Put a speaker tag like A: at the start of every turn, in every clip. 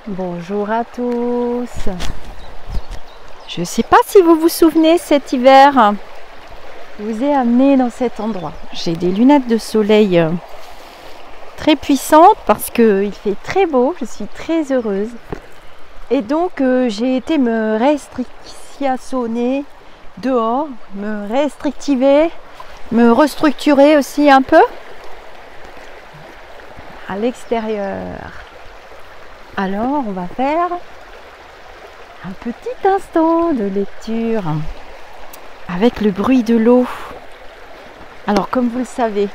A: Bonjour à tous. Je ne sais pas si vous vous souvenez, cet hiver, je vous ai amené dans cet endroit. J'ai des lunettes de soleil très puissantes parce qu'il fait très beau, je suis très heureuse. Et donc j'ai été me restrictionner dehors, me restrictiver, me restructurer aussi un peu à l'extérieur. Alors on va faire un petit instant de lecture avec le bruit de l'eau. Alors comme vous le savez,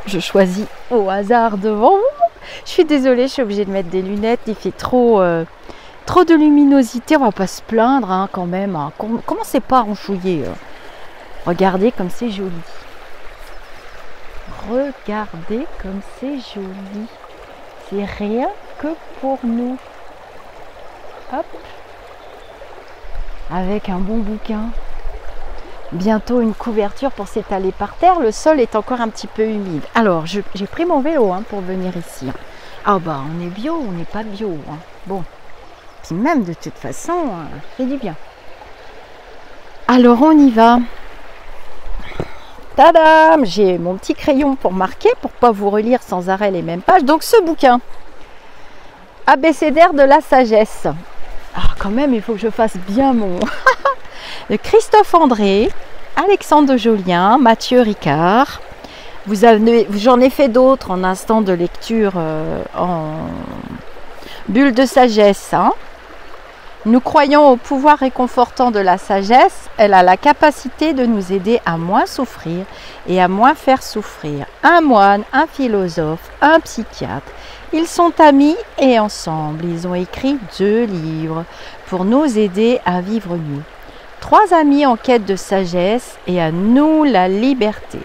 A: je choisis au hasard devant vous. Je suis désolée, je suis obligée de mettre des lunettes, il fait trop de luminosité, on va pas se plaindre quand même. Commencez pas à enchouiller. Regardez comme c'est joli. Regardez comme c'est joli. C'est rien que pour nous. Hop. Avec un bon bouquin. Bientôt une couverture pour s'étaler par terre. Le sol est encore un petit peu humide. Alors, j'ai pris mon vélo pour venir ici. Ah bah, on est bio, on n'est pas bio. Bon. Puis même de toute façon, c'est du bien. Alors, on y va. Tadam! J'ai mon petit crayon pour marquer, pour pas vous relire sans arrêt les mêmes pages. Donc, ce bouquin. Abécédaire de la sagesse. Quand même, il faut que je fasse bien mon... de Christophe André, Alexandre de Jolien, Mathieu Ricard. J'en ai fait d'autres en instant de lecture en bulle de sagesse. Nous croyons au pouvoir réconfortant de la sagesse. Elle a la capacité de nous aider à moins souffrir et à moins faire souffrir. Un moine, un philosophe, un psychiatre. Ils sont amis et ensemble, ils ont écrit 2 livres pour nous aider à vivre mieux. 3 amis en quête de sagesse et à nous la liberté.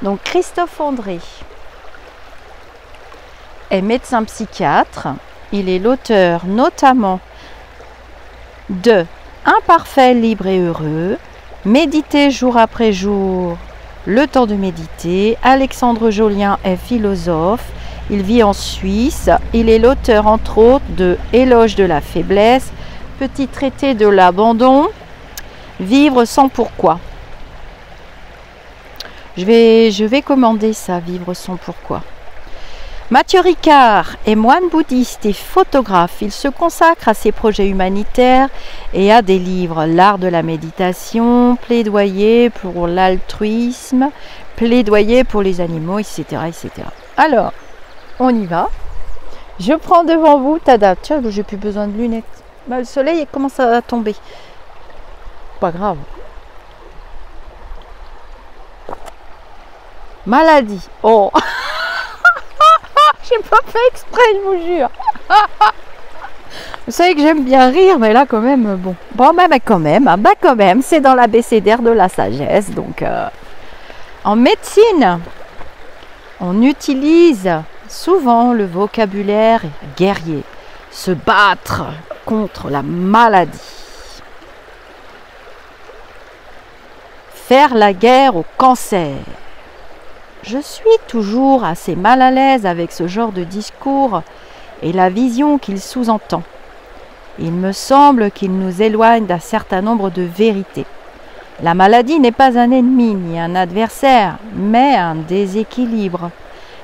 A: Donc Christophe André est médecin psychiatre. Il est l'auteur notamment de Imparfait, libre et heureux, Méditer jour après jour, le temps de méditer. Alexandre Jolien est philosophe. Il vit en Suisse. Il est l'auteur entre autres de Éloge de la faiblesse, Petit traité de l'abandon, Vivre sans pourquoi. Je vais commander ça, Vivre sans pourquoi. Mathieu Ricard est moine bouddhiste et photographe. Il se consacre à ses projets humanitaires et à des livres. L'art de la méditation, plaidoyer pour l'altruisme, plaidoyer pour les animaux, etc., etc. Alors, on y va. Je prends devant vous, tada, tiens, j'ai plus besoin de lunettes. Le soleil commence à tomber. Pas grave. Maladie. Oh. J'ai pas fait exprès, je vous jure. Vous savez que j'aime bien rire, mais là quand même, bon. Bon, mais quand même, c'est dans l'abécédaire de la sagesse. Donc, en médecine, on utilise souvent le vocabulaire guerrier. Se battre contre la maladie. Faire la guerre au cancer. Je suis toujours assez mal à l'aise avec ce genre de discours et la vision qu'il sous-entend. Il me semble qu'il nous éloigne d'un certain nombre de vérités. La maladie n'est pas un ennemi ni un adversaire, mais un déséquilibre.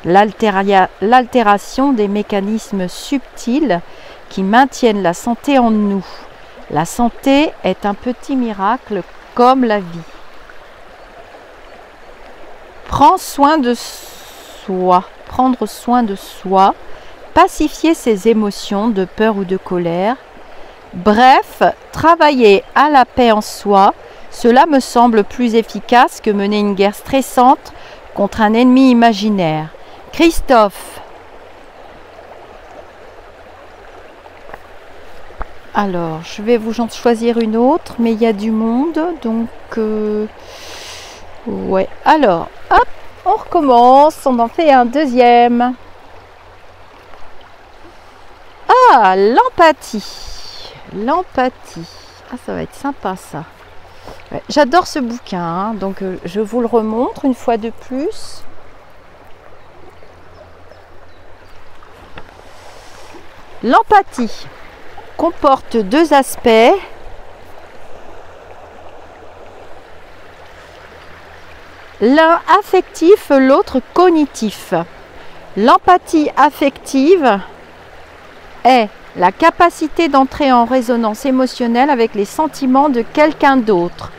A: L'altération des mécanismes subtils qui maintiennent la santé en nous. La santé est un petit miracle comme la vie. Prendre soin de soi, pacifier ses émotions de peur ou de colère. Bref, travailler à la paix en soi, cela me semble plus efficace que mener une guerre stressante contre un ennemi imaginaire. Christophe. Alors, je vais vous en choisir une autre, mais il y a du monde, donc... Ouais, alors, hop, on recommence, on en fait un deuxième. L'empathie. L'empathie. Ça va être sympa ça. Ouais, j'adore ce bouquin, donc je vous le remontre une fois de plus. L'empathie comporte deux aspects. L'un affectif, l'autre cognitif. L'empathie affective est la capacité d'entrer en résonance émotionnelle avec les sentiments de quelqu'un d'autre,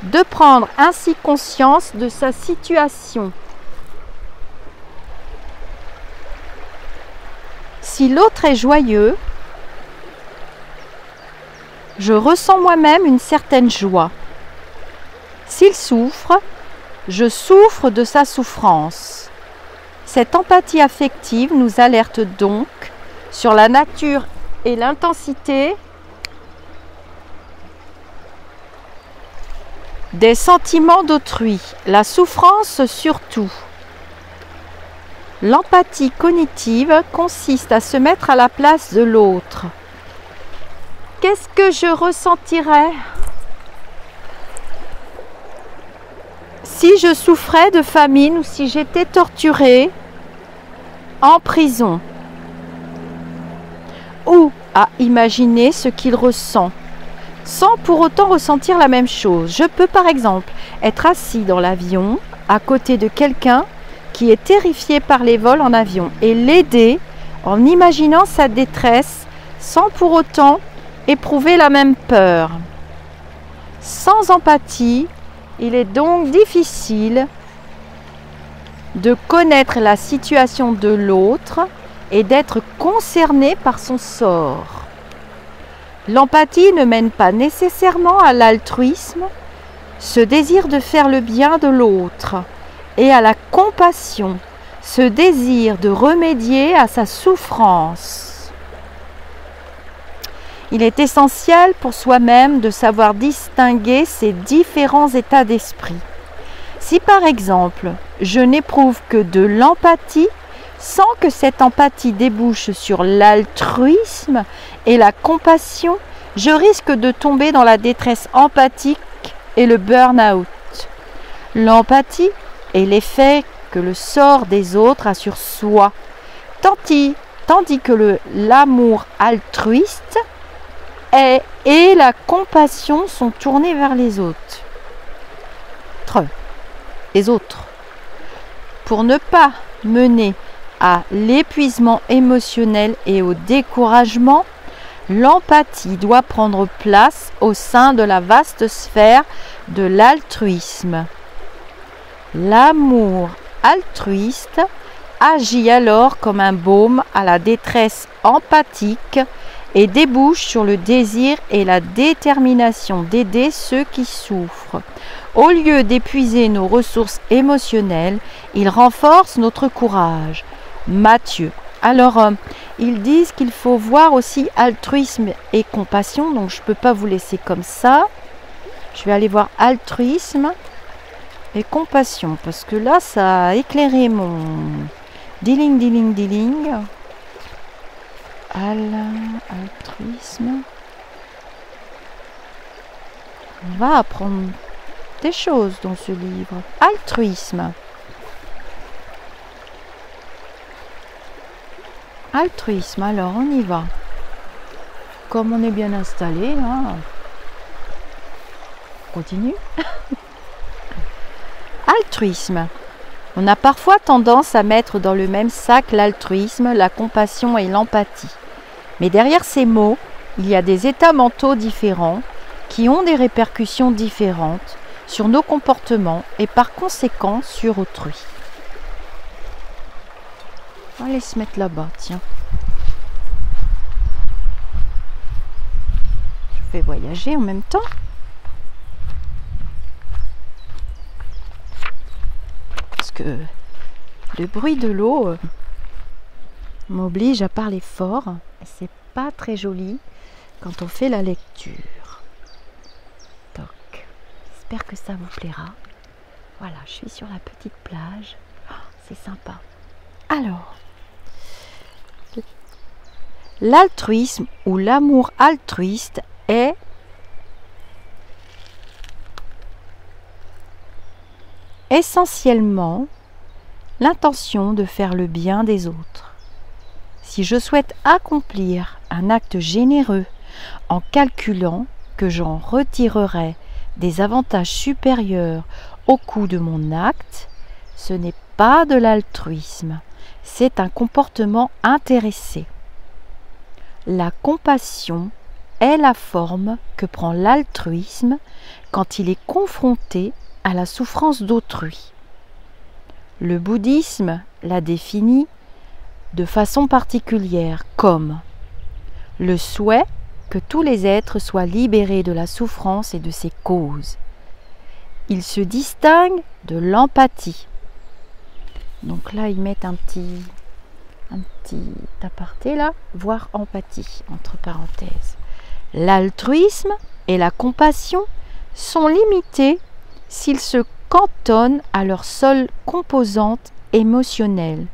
A: de prendre ainsi conscience de sa situation. Si l'autre est joyeux, je ressens moi-même une certaine joie. S'il souffre, je souffre de sa souffrance. Cette empathie affective nous alerte donc sur la nature et l'intensité des sentiments d'autrui, la souffrance surtout. L'empathie cognitive consiste à se mettre à la place de l'autre. Qu'est-ce que je ressentirais si je souffrais de famine ou si j'étais torturée en prison? Ou à imaginer ce qu'il ressent, sans pour autant ressentir la même chose. Je peux par exemple être assis dans l'avion à côté de quelqu'un qui est terrifié par les vols en avion et l'aider en imaginant sa détresse sans pour autant éprouver la même peur. Sans empathie, il est donc difficile de connaître la situation de l'autre et d'être concerné par son sort. L'empathie ne mène pas nécessairement à l'altruisme, ce désir de faire le bien de l'autre, et à la compassion, ce désir de remédier à sa souffrance. Il est essentiel pour soi-même de savoir distinguer ces différents états d'esprit. Si par exemple, je n'éprouve que de l'empathie, sans que cette empathie débouche sur l'altruisme et la compassion, je risque de tomber dans la détresse empathique et le burn-out. L'empathie est l'effet que le sort des autres a sur soi, tandis que l'amour altruiste et la compassion sont tournés vers les autres. Pour ne pas mener à l'épuisement émotionnel et au découragement, l'empathie doit prendre place au sein de la vaste sphère de l'altruisme. L'amour altruiste agit alors comme un baume à la détresse empathique et débouche sur le désir et la détermination d'aider ceux qui souffrent. Au lieu d'épuiser nos ressources émotionnelles, il renforce notre courage. Matthieu. Alors, ils disent qu'il faut voir aussi altruisme et compassion, donc je ne peux pas vous laisser comme ça. Je vais aller voir altruisme et compassion, parce que là, ça a éclairé mon diling. Altruisme. On va apprendre des choses dans ce livre. Altruisme. Altruisme, alors on y va. Comme on est bien installé, hein, on continue. Altruisme. On a parfois tendance à mettre dans le même sac l'altruisme, la compassion et l'empathie. Mais derrière ces mots, il y a des états mentaux différents qui ont des répercussions différentes sur nos comportements et par conséquent sur autrui. On va aller se mettre là-bas, tiens. Je vais voyager en même temps. Parce que le bruit de l'eau m'oblige à parler fort. C'est pas très joli quand on fait la lecture. Donc, j'espère que ça vous plaira. Voilà, je suis sur la petite plage. Oh, c'est sympa. Alors, l'altruisme ou l'amour altruiste est essentiellement l'intention de faire le bien des autres. Si je souhaite accomplir un acte généreux en calculant que j'en retirerai des avantages supérieurs au coût de mon acte, ce n'est pas de l'altruisme, c'est un comportement intéressé. La compassion est la forme que prend l'altruisme quand il est confronté à la souffrance d'autrui. Le bouddhisme la définit de façon particulière comme le souhait que tous les êtres soient libérés de la souffrance et de ses causes. Il se distingue de l'empathie. Donc là, ils mettent un petit aparté là, voir empathie, entre parenthèses. L'altruisme et la compassion sont limités s'ils se cantonnent à leur seule composante émotionnelle.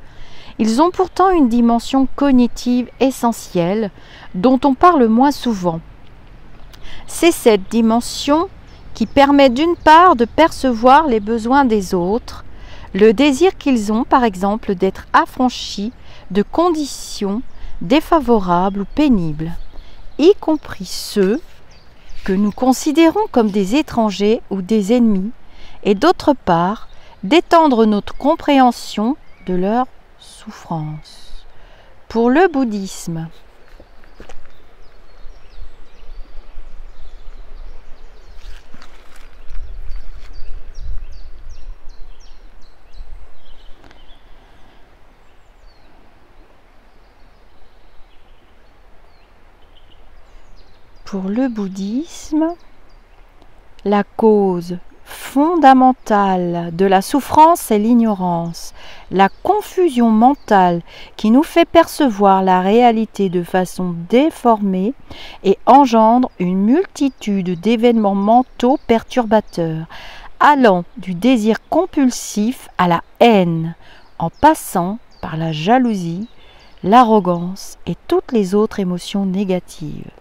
A: Ils ont pourtant une dimension cognitive essentielle dont on parle moins souvent. C'est cette dimension qui permet d'une part de percevoir les besoins des autres, le désir qu'ils ont par exemple d'être affranchis de conditions défavorables ou pénibles, y compris ceux que nous considérons comme des étrangers ou des ennemis, et d'autre part d'étendre notre compréhension de leur souffrance. Pour le bouddhisme, la cause fondamentale de la souffrance est l'ignorance, la confusion mentale qui nous fait percevoir la réalité de façon déformée et engendre une multitude d'événements mentaux perturbateurs, allant du désir compulsif à la haine, en passant par la jalousie, l'arrogance et toutes les autres émotions négatives.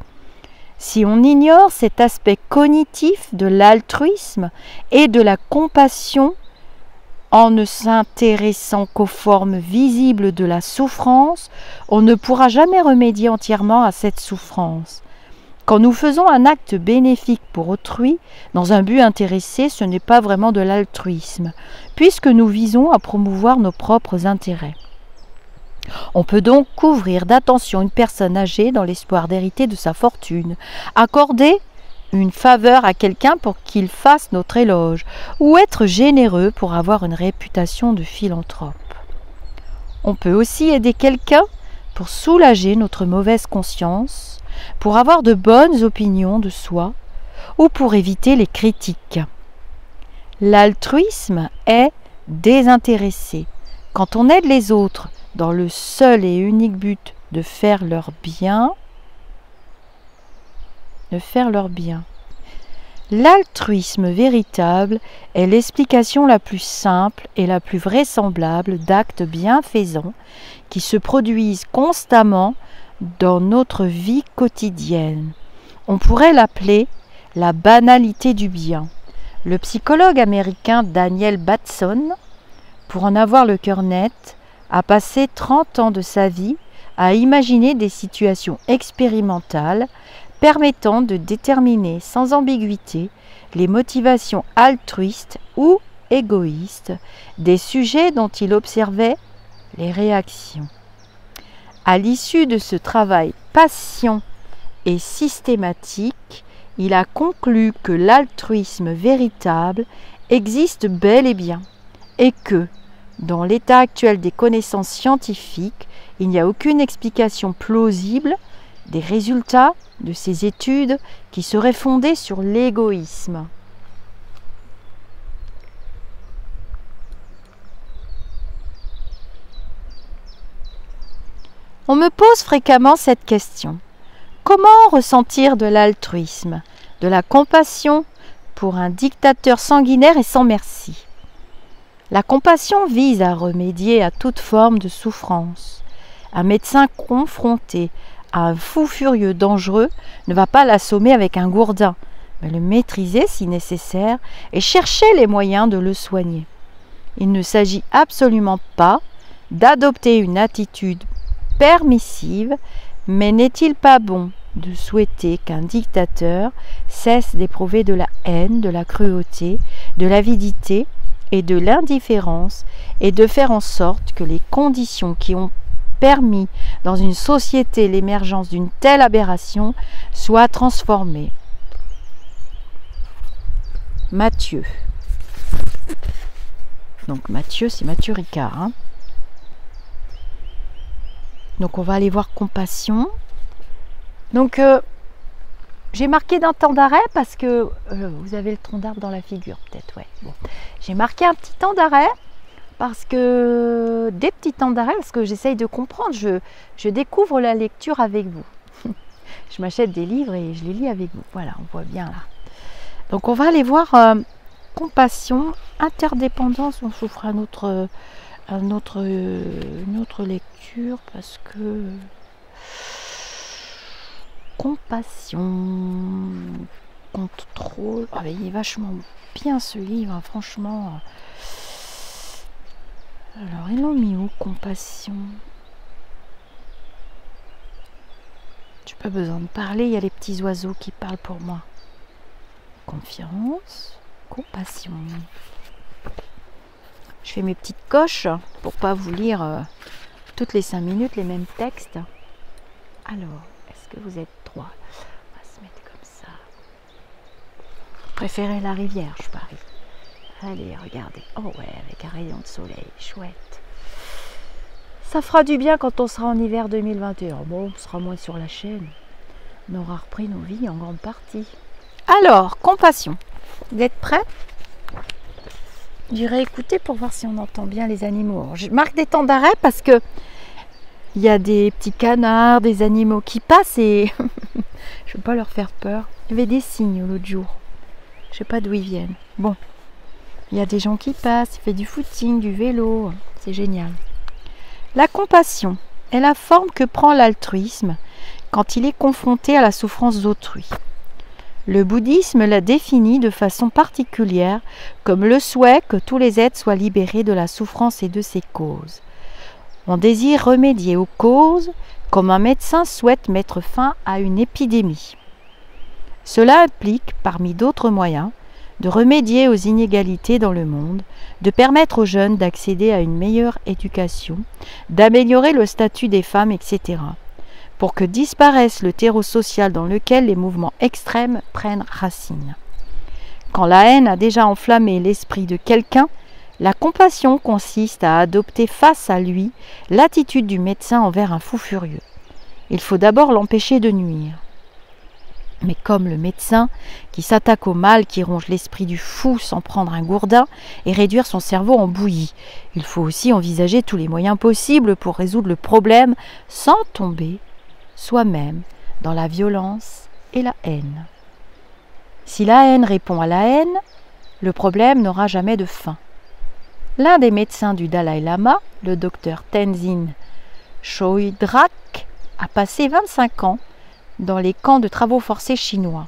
A: Si on ignore cet aspect cognitif de l'altruisme et de la compassion, en ne s'intéressant qu'aux formes visibles de la souffrance, on ne pourra jamais remédier entièrement à cette souffrance. Quand nous faisons un acte bénéfique pour autrui, dans un but intéressé, ce n'est pas vraiment de l'altruisme, puisque nous visons à promouvoir nos propres intérêts. On peut donc couvrir d'attention une personne âgée dans l'espoir d'hériter de sa fortune, accorder une faveur à quelqu'un pour qu'il fasse notre éloge, ou être généreux pour avoir une réputation de philanthrope. On peut aussi aider quelqu'un pour soulager notre mauvaise conscience, pour avoir de bonnes opinions de soi, ou pour éviter les critiques. L'altruisme est désintéressé. Quand on aide les autres dans le seul et unique but de faire leur bien, l'altruisme véritable est l'explication la plus simple et la plus vraisemblable d'actes bienfaisants qui se produisent constamment dans notre vie quotidienne. On pourrait l'appeler la banalité du bien. Le psychologue américain Daniel Batson, pour en avoir le cœur net, a passé 30 ans de sa vie à imaginer des situations expérimentales permettant de déterminer sans ambiguïté les motivations altruistes ou égoïstes des sujets dont il observait les réactions. À l'issue de ce travail patient et systématique, il a conclu que l'altruisme véritable existe bel et bien et que, dans l'état actuel des connaissances scientifiques, il n'y a aucune explication plausible des résultats de ces études qui seraient fondées sur l'égoïsme. On me pose fréquemment cette question. Comment ressentir de l'altruisme, de la compassion pour un dictateur sanguinaire et sans merci ? La compassion vise à remédier à toute forme de souffrance. Un médecin confronté à un fou furieux dangereux ne va pas l'assommer avec un gourdin, mais le maîtriser si nécessaire et chercher les moyens de le soigner. Il ne s'agit absolument pas d'adopter une attitude permissive, mais n'est-il pas bon de souhaiter qu'un dictateur cesse d'éprouver de la haine, de la cruauté, de l'avidité et de l'indifférence, et de faire en sorte que les conditions qui ont permis dans une société l'émergence d'une telle aberration soient transformées. Matthieu. Donc Matthieu, c'est Mathieu Ricard. Hein. Donc on va aller voir Compassion. Donc j'ai marqué d'un temps d'arrêt parce que vous avez le tronc d'arbre dans la figure peut-être, ouais. Bon. J'ai marqué un petit temps d'arrêt parce que des petits temps d'arrêt parce que j'essaye de comprendre. Je découvre la lecture avec vous. Je m'achète des livres et je les lis avec vous. Voilà, on voit bien là. Donc on va aller voir Compassion, interdépendance. On se fera une autre lecture parce que Compassion, contrôle. Ah, mais il est vachement bien ce livre, hein, franchement. Alors ils l'ont mis où, Compassion? J'ai pas besoin de parler, il y a les petits oiseaux qui parlent pour moi. Confiance, compassion. Je fais mes petites coches pour pas vous lire toutes les 5 minutes les mêmes textes. Alors, est-ce que vous êtes droit? On va se mettre comme ça. Préférez la rivière, je parie. Allez, regardez. Oh ouais, avec un rayon de soleil, chouette. Ça fera du bien quand on sera en hiver 2021. Bon, on sera moins sur la chaîne. On aura repris nos vies en grande partie. Alors, Compassion. Vous êtes prêts? J'irai écouter pour voir si on entend bien les animaux. Je marque des temps d'arrêt parce que il y a des petits canards, des animaux qui passent et je ne veux pas leur faire peur. Il y avait des cygnes l'autre jour. Je ne sais pas d'où ils viennent. Bon, il y a des gens qui passent, il fait du footing, du vélo. C'est génial. La compassion est la forme que prend l'altruisme quand il est confronté à la souffrance d'autrui. Le bouddhisme la définit de façon particulière comme le souhait que tous les êtres soient libérés de la souffrance et de ses causes. On désire remédier aux causes comme un médecin souhaite mettre fin à une épidémie. Cela implique, parmi d'autres moyens, de remédier aux inégalités dans le monde, de permettre aux jeunes d'accéder à une meilleure éducation, d'améliorer le statut des femmes, etc., pour que disparaisse le terreau social dans lequel les mouvements extrêmes prennent racine. Quand la haine a déjà enflammé l'esprit de quelqu'un, la compassion consiste à adopter face à lui l'attitude du médecin envers un fou furieux. Il faut d'abord l'empêcher de nuire. Mais comme le médecin qui s'attaque au mal qui ronge l'esprit du fou sans prendre un gourdin et réduire son cerveau en bouillie, il faut aussi envisager tous les moyens possibles pour résoudre le problème sans tomber soi-même dans la violence et la haine. Si la haine répond à la haine, le problème n'aura jamais de fin. L'un des médecins du Dalai Lama, le docteur Tenzin Choedrak, a passé 25 ans dans les camps de travaux forcés chinois.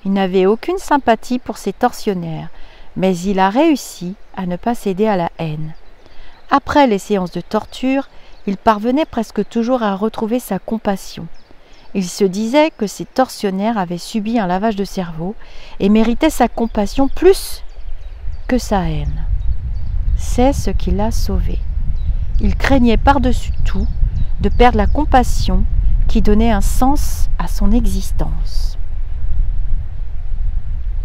A: Il n'avait aucune sympathie pour ces tortionnaires, mais il a réussi à ne pas céder à la haine. Après les séances de torture, il parvenait presque toujours à retrouver sa compassion. Il se disait que ces tortionnaires avaient subi un lavage de cerveau et méritaient sa compassion plus que sa haine. C'est ce qui l'a sauvé. Il craignait par-dessus tout de perdre la compassion qui donnait un sens à son existence.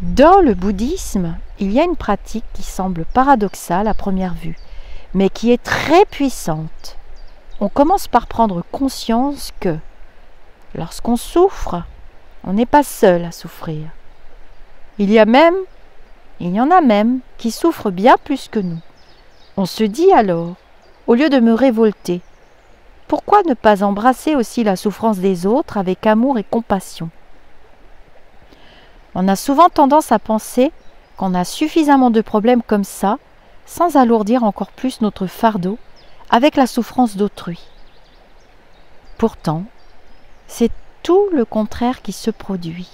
A: Dans le bouddhisme, il y a une pratique qui semble paradoxale à première vue, mais qui est très puissante. On commence par prendre conscience que, lorsqu'on souffre, on n'est pas seul à souffrir. Il y en a même qui souffrent bien plus que nous. On se dit alors, au lieu de me révolter, pourquoi ne pas embrasser aussi la souffrance des autres avec amour et compassion? On a souvent tendance à penser qu'on a suffisamment de problèmes comme ça, sans alourdir encore plus notre fardeau avec la souffrance d'autrui. Pourtant, c'est tout le contraire qui se produit.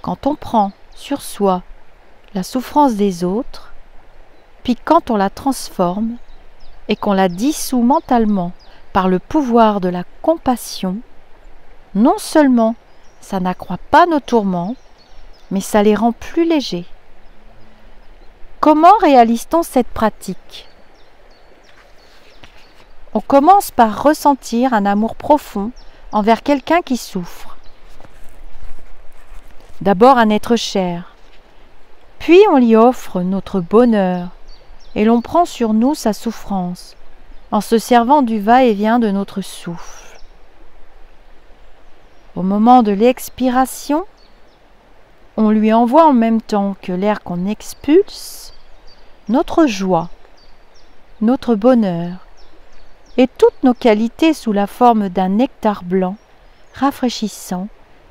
A: Quand on prend sur soi la souffrance des autres, puis quand on la transforme et qu'on la dissout mentalement par le pouvoir de la compassion, non seulement ça n'accroît pas nos tourments, mais ça les rend plus légers. Comment réalise-t-on cette pratique? On commence par ressentir un amour profond envers quelqu'un qui souffre. D'abord un être cher, puis on lui offre notre bonheur et l'on prend sur nous sa souffrance en se servant du va-et-vient de notre souffle. Au moment de l'expiration, on lui envoie en même temps que l'air qu'on expulse notre joie, notre bonheur et toutes nos qualités sous la forme d'un nectar blanc, rafraîchissant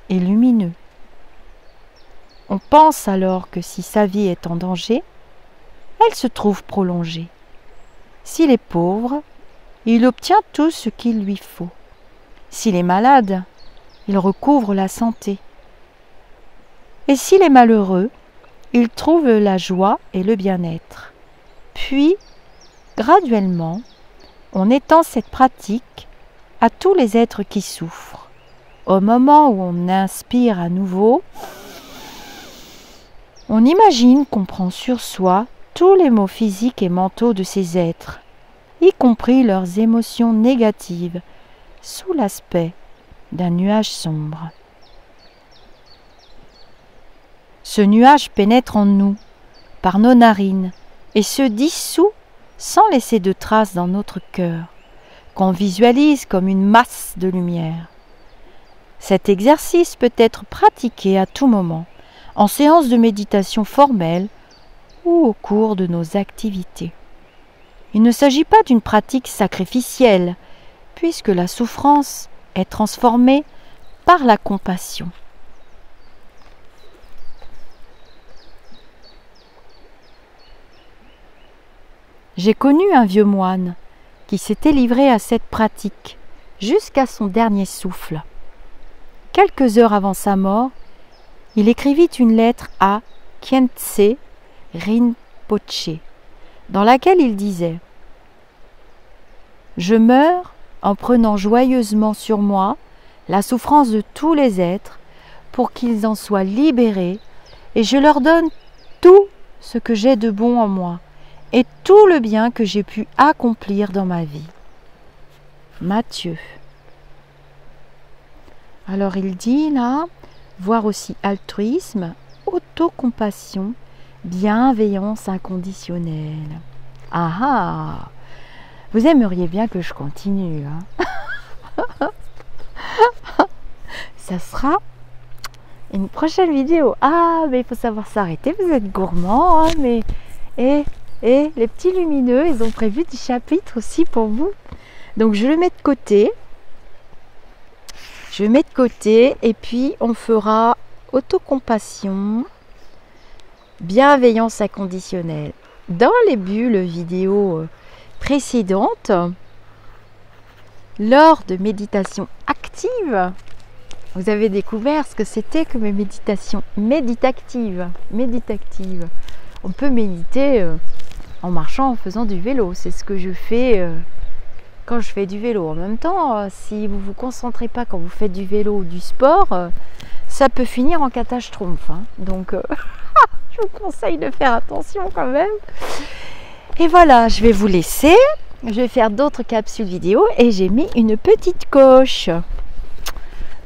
A: et lumineux. On pense alors que si sa vie est en danger, elle se trouve prolongée. S'il est pauvre, il obtient tout ce qu'il lui faut. S'il est malade, il recouvre la santé. Et s'il est malheureux, il trouve la joie et le bien-être. Puis, graduellement, on étend cette pratique à tous les êtres qui souffrent. Au moment où on inspire à nouveau, on imagine qu'on prend sur soi tous les maux physiques et mentaux de ces êtres, y compris leurs émotions négatives, sous l'aspect d'un nuage sombre. Ce nuage pénètre en nous, par nos narines, et se dissout sans laisser de traces dans notre cœur, qu'on visualise comme une masse de lumière. Cet exercice peut être pratiqué à tout moment, en séance de méditation formelle ou au cours de nos activités. Il ne s'agit pas d'une pratique sacrificielle, puisque la souffrance est transformée par la compassion. J'ai connu un vieux moine qui s'était livré à cette pratique jusqu'à son dernier souffle. Quelques heures avant sa mort, il écrivit une lettre à Khyentse Rinpoche, dans laquelle il disait « Je meurs en prenant joyeusement sur moi la souffrance de tous les êtres pour qu'ils en soient libérés, et je leur donne tout ce que j'ai de bon en moi et tout le bien que j'ai pu accomplir dans ma vie. » Matthieu. Alors il dit là, voir aussi altruisme, autocompassion, bienveillance inconditionnelle. Ah ah, vous aimeriez bien que je continue, hein? Ça sera une prochaine vidéo. Ah, mais il faut savoir s'arrêter, vous êtes gourmands, hein, mais... Et les petits lumineux, ils ont prévu des chapitres aussi pour vous. Donc je le mets de côté. Je mets de côté et puis on fera autocompassion, bienveillance inconditionnelle. Dans les bulles vidéo précédentes, lors de méditation active, vous avez découvert ce que c'était que mes méditations méditatives. On peut méditer en marchant, en faisant du vélo. C'est ce que je fais quand je fais du vélo. En même temps, si vous ne vous concentrez pas quand vous faites du vélo ou du sport, ça peut finir en catastrophe, hein. Donc, je vous conseille de faire attention quand même. Et voilà, je vais vous laisser. Je vais faire d'autres capsules vidéo et j'ai mis une petite coche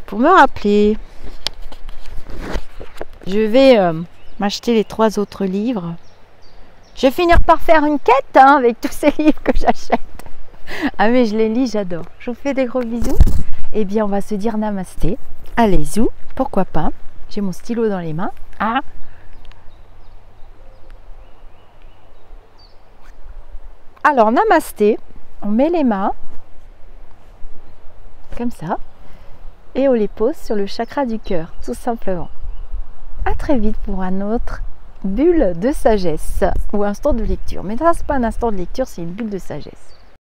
A: pour me rappeler. Je vais m'acheter les 3 autres livres. Je vais finir par faire une quête, hein, avec tous ces livres que j'achète. Ah mais je les lis, j'adore. Je vous fais des gros bisous. Et bien on va se dire namasté. Allez, zou, pourquoi pas. J'ai mon stylo dans les mains. Ah. Alors namasté, on met les mains comme ça et on les pose sur le chakra du cœur, tout simplement. À très vite pour un autre bulle de sagesse ou instant de lecture. Mais ça, c'est pas un instant de lecture, c'est une bulle de sagesse.